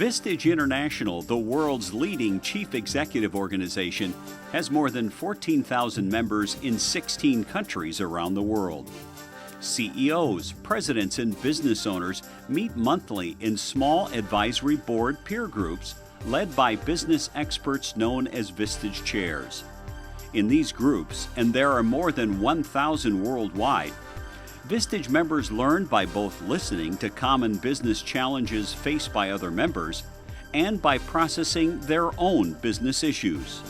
Vistage International, the world's leading chief executive organization, has more than 14,000 members in 16 countries around the world. CEOs, presidents, and business owners meet monthly in small advisory board peer groups led by business experts known as Vistage chairs. In these groups, and there are more than 1,000 worldwide, Vistage members learn by both listening to common business challenges faced by other members and by processing their own business issues.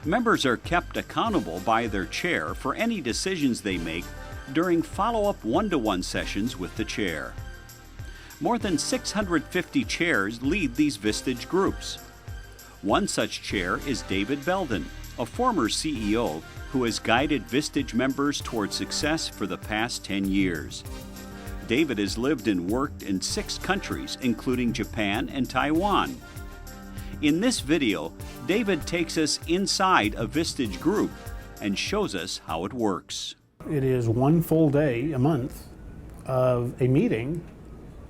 Members are kept accountable by their chair for any decisions they make during follow-up one-to-one sessions with the chair. More than 650 chairs lead these Vistage groups. One such chair is David Belden, a former CEO who has guided Vistage members toward success for the past 10 years. David has lived and worked in 6 countries, including Japan and Taiwan. In this video, David takes us inside a Vistage group and shows us how it works. It is one full day a month of a meeting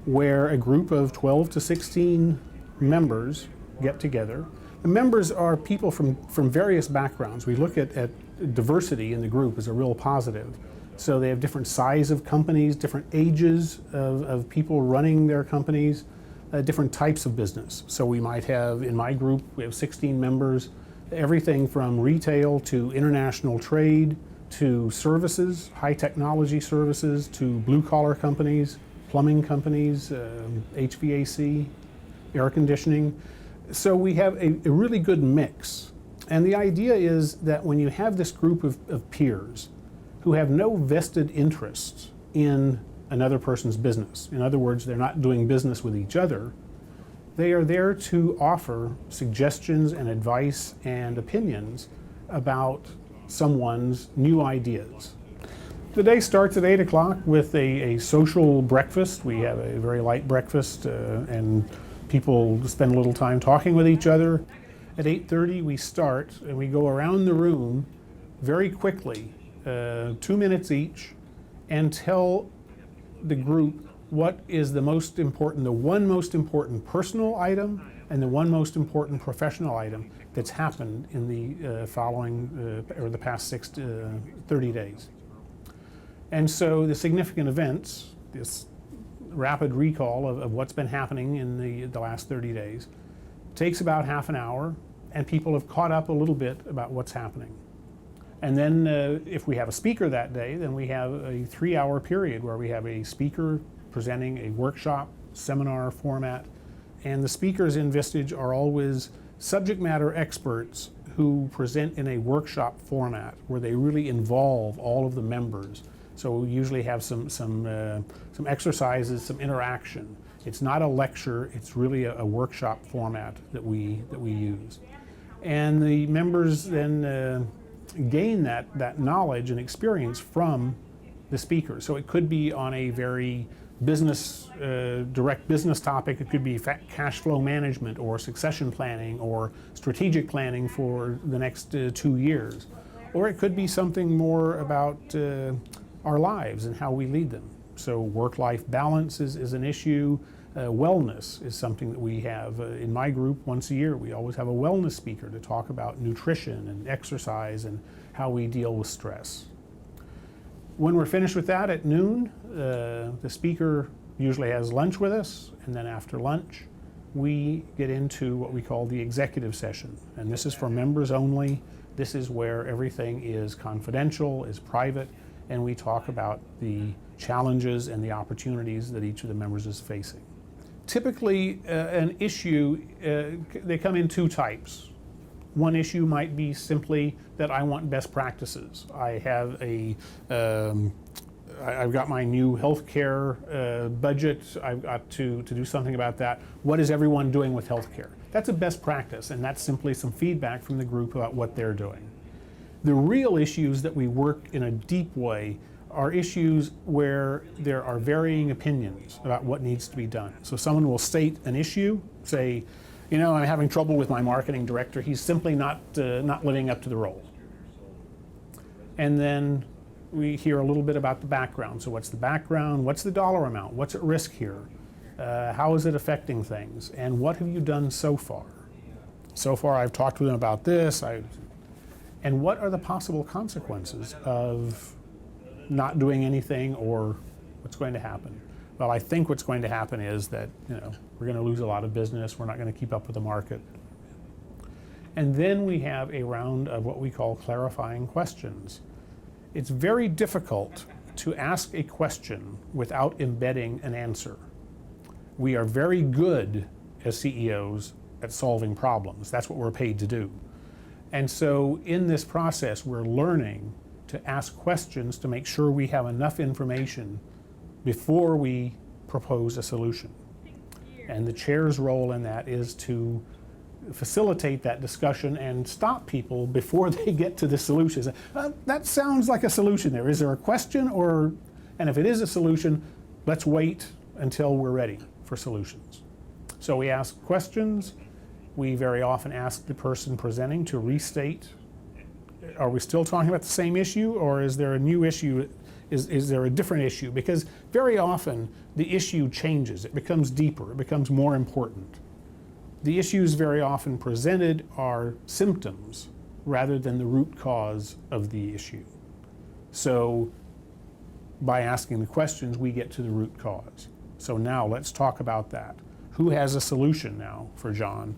where a group of 12 to 16 members get together. The members are people from various backgrounds. We look at diversity in the group as a real positive. So they have different size of companies, different ages of people running their companies, different types of business. So we might have, in my group, we have 16 members, everything from retail to international trade to services, high technology services, to blue collar companies, plumbing companies, HVAC, air conditioning. So we have a really good mix. And the idea is that when you have this group of peers who have no vested interest in another person's business, in other words, they're not doing business with each other, they are there to offer suggestions and advice and opinions about someone's new ideas. The day starts at 8 o'clock with a social breakfast. We have a very light breakfast and people spend a little time talking with each other. At 8:30 we start and we go around the room very quickly, 2 minutes each, and tell the group what is the most important, the one most important personal item and the one most important professional item that's happened in the following or the past 30 days. And so the significant events, this rapid recall of what's been happening in the last 30 days, takes about half an hour, and people have caught up a little bit about what's happening. And then if we have a speaker that day, then we have a 3-hour period where we have a speaker presenting a workshop, seminar format, and the speakers in Vistage are always subject matter experts who present in a workshop format where they really involve all of the members. So we usually have some exercises, some interaction. It's not a lecture, it's really a workshop format that we use. And the members then gain that knowledge and experience from the speakers. So it could be on a very direct business topic. It could be cash flow management or succession planning or strategic planning for the next 2 years. Or it could be something more about our lives and how we lead them. So work-life balance is an issue. Wellness is something that we have. In my group, once a year, we always have a wellness speaker to talk about nutrition and exercise and how we deal with stress. When we're finished with that at noon, the speaker usually has lunch with us, and then after lunch, we get into what we call the executive session. And this is for members only. This is where everything is confidential, is private, and we talk about the challenges and the opportunities that each of the members is facing. Typically, an issue, they come in 2 types. One issue might be simply that I want best practices. I have I've got my new healthcare budget. I've got to do something about that. What is everyone doing with healthcare? That's a best practice, and that's simply some feedback from the group about what they're doing. The real issues that we work in a deep way are issues where there are varying opinions about what needs to be done. So someone will state an issue, say, I'm having trouble with my marketing director. He's simply not living up to the role. And then we hear a little bit about the background. So what's the background? What's the dollar amount? What's at risk here? How is it affecting things? And what have you done so far? So far I've talked to them about this, and what are the possible consequences of not doing anything, or what's going to happen? Well, I think what's going to happen is that we're going to lose a lot of business, we're not going to keep up with the market. And then we have a round of what we call clarifying questions. It's very difficult to ask a question without embedding an answer. We are very good as CEOs at solving problems. That's what we're paid to do. And so in this process, we're learning to ask questions to make sure we have enough information before we propose a solution. And the chair's role in that is to facilitate that discussion and stop people before they get to the solution. That sounds like a solution there. Is there a question? And if it is a solution, let's wait until we're ready for solutions. So we ask questions. We very often ask the person presenting to restate, are we still talking about the same issue, or is there a new issue? Is there a different issue? Because very often the issue changes. It becomes deeper. It becomes more important. The issues very often presented are symptoms rather than the root cause of the issue. So by asking the questions, we get to the root cause. So now let's talk about that. Who has a solution now for John?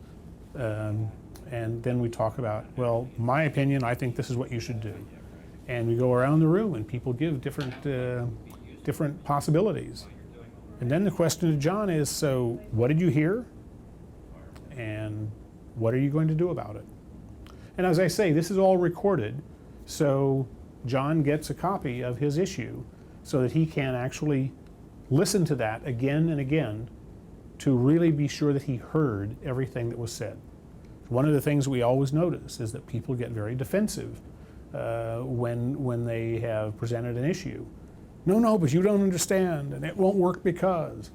And then we talk about, well, my opinion, I think this is what you should do. And we go around the room and people give different possibilities. And then the question to John is, so what did you hear? And what are you going to do about it? And as I say, this is all recorded, so John gets a copy of his issue so that he can actually listen to that again and again to really be sure that he heard everything that was said. One of the things we always notice is that people get very defensive when they have presented an issue. No, but you don't understand, and it won't work because.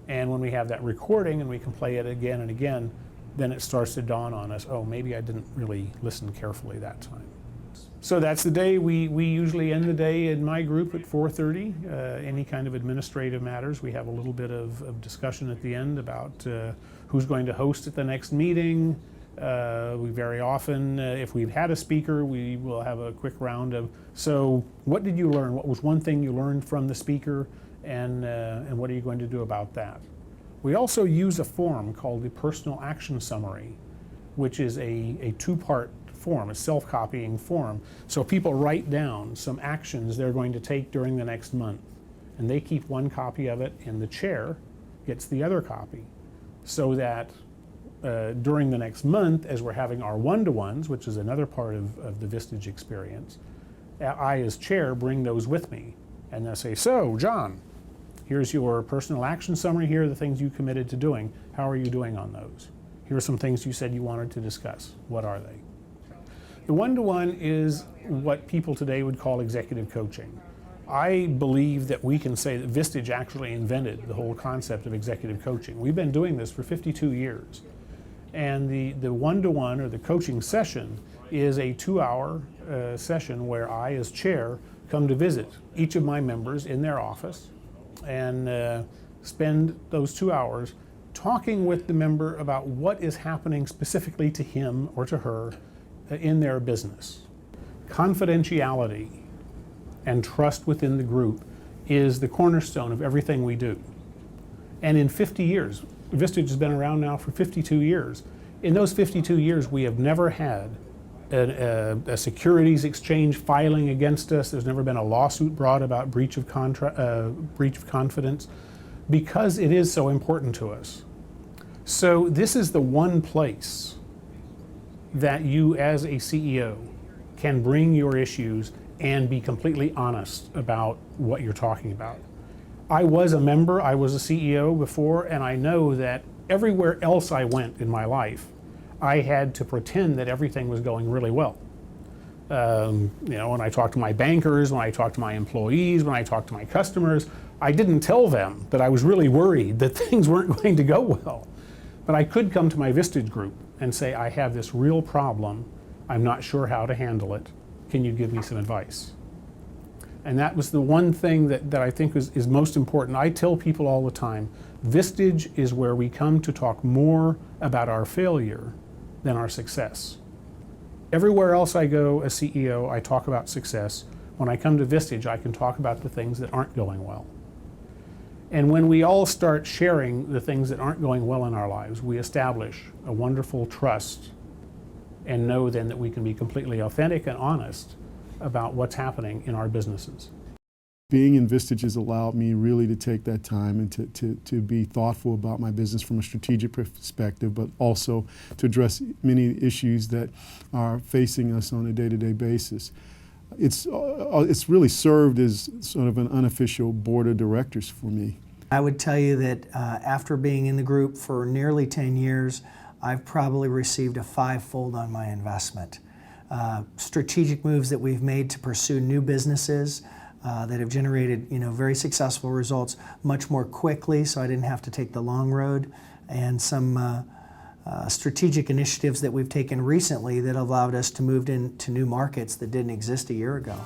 And when we have that recording and we can play it again and again, then it starts to dawn on us, oh, maybe I didn't really listen carefully that time. So that's the day. We usually end the day in my group at 4:30. Any kind of administrative matters. We have a little bit of discussion at the end about who's going to host at the next meeting. We very often, if we've had a speaker, we will have a quick round of, so what did you learn? What was one thing you learned from the speaker, and what are you going to do about that? We also use a form called the Personal Action Summary, which is a two-part form, a self-copying form. So people write down some actions they're going to take during the next month, and they keep one copy of it, and the chair gets the other copy, so that during the next month, as we're having our one-to-ones, which is another part of the Vistage experience, I as chair bring those with me, and I say, so John, here's your personal action summary, here are the things you committed to doing, how are you doing on those? Here are some things you said you wanted to discuss, what are they? The one-to-one is what people today would call executive coaching. I believe that we can say that Vistage actually invented the whole concept of executive coaching. We've been doing this for 52 years. And the one-to-one or the coaching session is a 2-hour session where I, as chair, come to visit each of my members in their office and spend those 2 hours talking with the member about what is happening specifically to him or to her in their business. Confidentiality and trust within the group is the cornerstone of everything we do. And in 50 years, Vistage has been around now for 52 years. In those 52 years, we have never had a securities exchange filing against us. There's never been a lawsuit brought about breach of confidence, because it is so important to us. So this is the one place that you as a CEO can bring your issues and be completely honest about what you're talking about. I was a member, I was a CEO before, and I know that everywhere else I went in my life, I had to pretend that everything was going really well. When I talked to my bankers, when I talked to my employees, when I talked to my customers, I didn't tell them that I was really worried that things weren't going to go well. But I could come to my Vistage group and say, I have this real problem, I'm not sure how to handle it, can you give me some advice? And that was the one thing that I think is most important. I tell people all the time, Vistage is where we come to talk more about our failure than our success. Everywhere else I go as CEO, I talk about success. When I come to Vistage, I can talk about the things that aren't going well. And when we all start sharing the things that aren't going well in our lives, we establish a wonderful trust and know then that we can be completely authentic and honest about what's happening in our businesses. Being in Vistage has allowed me really to take that time and to be thoughtful about my business from a strategic perspective, but also to address many issues that are facing us on a day-to-day basis. It's really served as sort of an unofficial board of directors for me. I would tell you that after being in the group for nearly 10 years, I've probably received a five-fold on my investment. Strategic moves that we've made to pursue new businesses that have generated very successful results much more quickly, so I didn't have to take the long road, and some strategic initiatives that we've taken recently that allowed us to move into new markets that didn't exist a year ago.